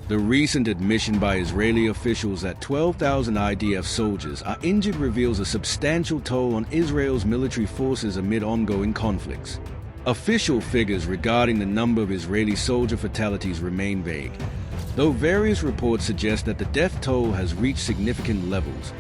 The recent admission by Israeli officials that 12,000 IDF soldiers are injured reveals a substantial toll on Israel's military forces amid ongoing conflicts. Official figures regarding the number of Israeli soldier fatalities remain vague, though various reports suggest that the death toll has reached significant levels,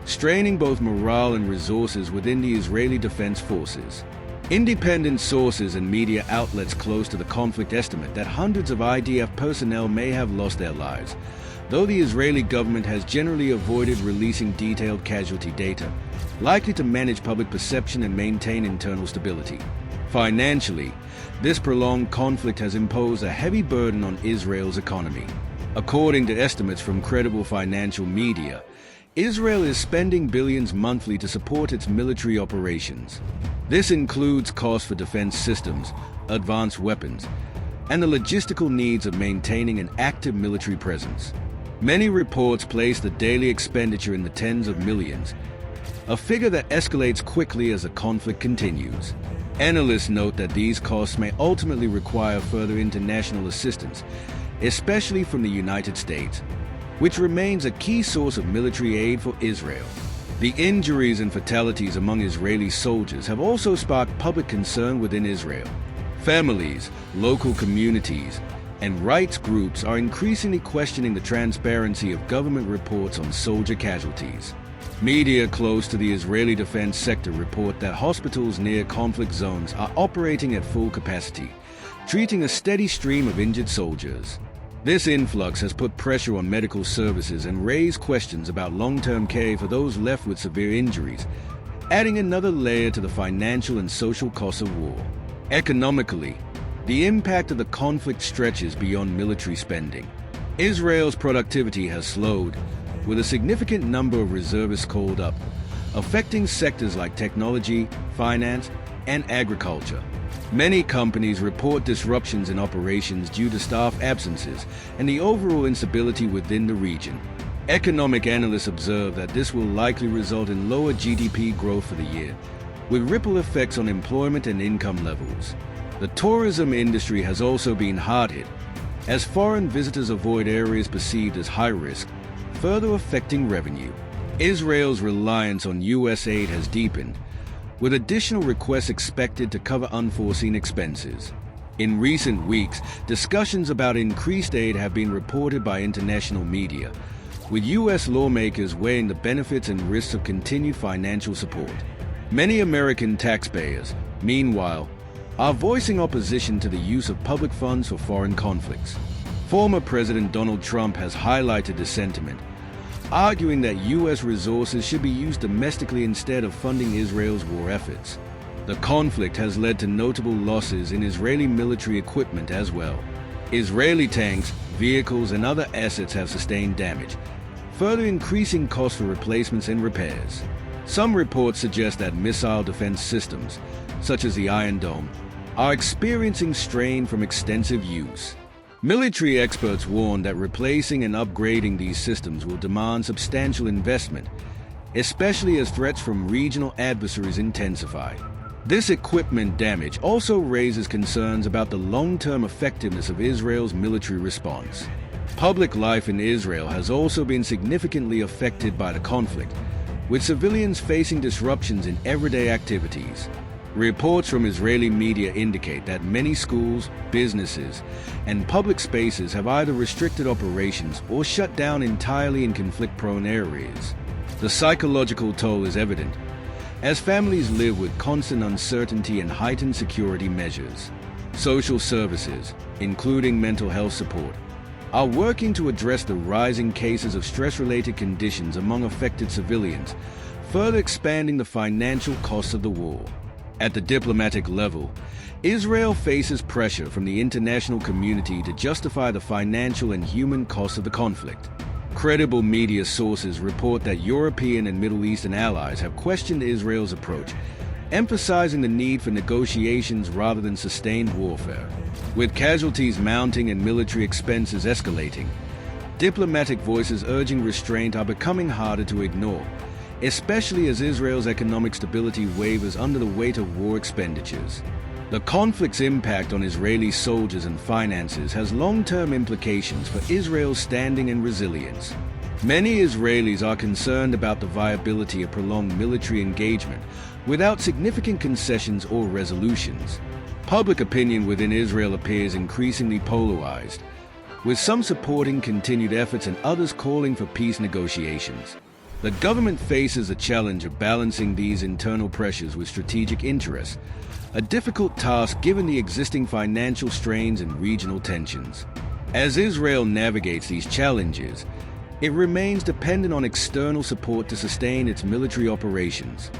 straining both morale and resources within the Israeli Defense Forces. Independent sources and media outlets close to the conflict estimate that hundreds of IDF personnel may have lost their lives, though the Israeli government has generally avoided releasing detailed casualty data, likely to manage public perception and maintain internal stability. Financially, this prolonged conflict has imposed a heavy burden on Israel's economy. According to estimates from credible financial media, Israel is spending billions monthly to support its military operations. This includes costs for defense systems, advanced weapons, and the logistical needs of maintaining an active military presence. Many reports place the daily expenditure in the tens of millions, a figure that escalates quickly as the conflict continues. Analysts note that these costs may ultimately require further international assistance, especially from the United States, which remains a key source of military aid for Israel. The injuries and fatalities among Israeli soldiers have also sparked public concern within Israel. Families, local communities, and rights groups are increasingly questioning the transparency of government reports on soldier casualties. Media close to the Israeli defense sector report that hospitals near conflict zones are operating at full capacity, treating a steady stream of injured soldiers. This influx has put pressure on medical services and raised questions about long-term care for those left with severe injuries, adding another layer to the financial and social costs of war. Economically, the impact of the conflict stretches beyond military spending. Israel's productivity has slowed, with a significant number of reservists called up, affecting sectors like technology, finance, and agriculture. Many companies report disruptions in operations due to staff absences and the overall instability within the region. Economic analysts observe that this will likely result in lower GDP growth for the year, with ripple effects on employment and income levels. The tourism industry has also been hard hit, as foreign visitors avoid areas perceived as high risk, further affecting revenue. Israel's reliance on U.S. aid has deepened, with additional requests expected to cover unforeseen expenses. In recent weeks, discussions about increased aid have been reported by international media, with U.S. lawmakers weighing the benefits and risks of continued financial support. Many American taxpayers, meanwhile, are voicing opposition to the use of public funds for foreign conflicts. Former President Donald Trump has highlighted this sentiment, arguing that U.S. resources should be used domestically instead of funding Israel's war efforts. The conflict has led to notable losses in Israeli military equipment as well. Israeli tanks, vehicles, and other assets have sustained damage, further increasing costs for replacements and repairs. Some reports suggest that missile defense systems, such as the Iron Dome, are experiencing strain from extensive use. Military experts warn that replacing and upgrading these systems will demand substantial investment, especially as threats from regional adversaries intensify. This equipment damage also raises concerns about the long-term effectiveness of Israel's military response. Public life in Israel has also been significantly affected by the conflict, with civilians facing disruptions in everyday activities. Reports from Israeli media indicate that many schools, businesses, and public spaces have either restricted operations or shut down entirely in conflict-prone areas. The psychological toll is evident, as families live with constant uncertainty and heightened security measures. Social services, including mental health support, are working to address the rising cases of stress-related conditions among affected civilians, further expanding the financial costs of the war. At the diplomatic level, Israel faces pressure from the international community to justify the financial and human costs of the conflict. Credible media sources report that European and Middle Eastern allies have questioned Israel's approach, emphasizing the need for negotiations rather than sustained warfare. With casualties mounting and military expenses escalating, diplomatic voices urging restraint are becoming harder to ignore, especially as Israel's economic stability wavers under the weight of war expenditures. The conflict's impact on Israeli soldiers and finances has long-term implications for Israel's standing and resilience. Many Israelis are concerned about the viability of prolonged military engagement without significant concessions or resolutions. Public opinion within Israel appears increasingly polarized, with some supporting continued efforts and others calling for peace negotiations. The government faces a challenge of balancing these internal pressures with strategic interests, a difficult task given the existing financial strains and regional tensions. As Israel navigates these challenges, it remains dependent on external support to sustain its military operations.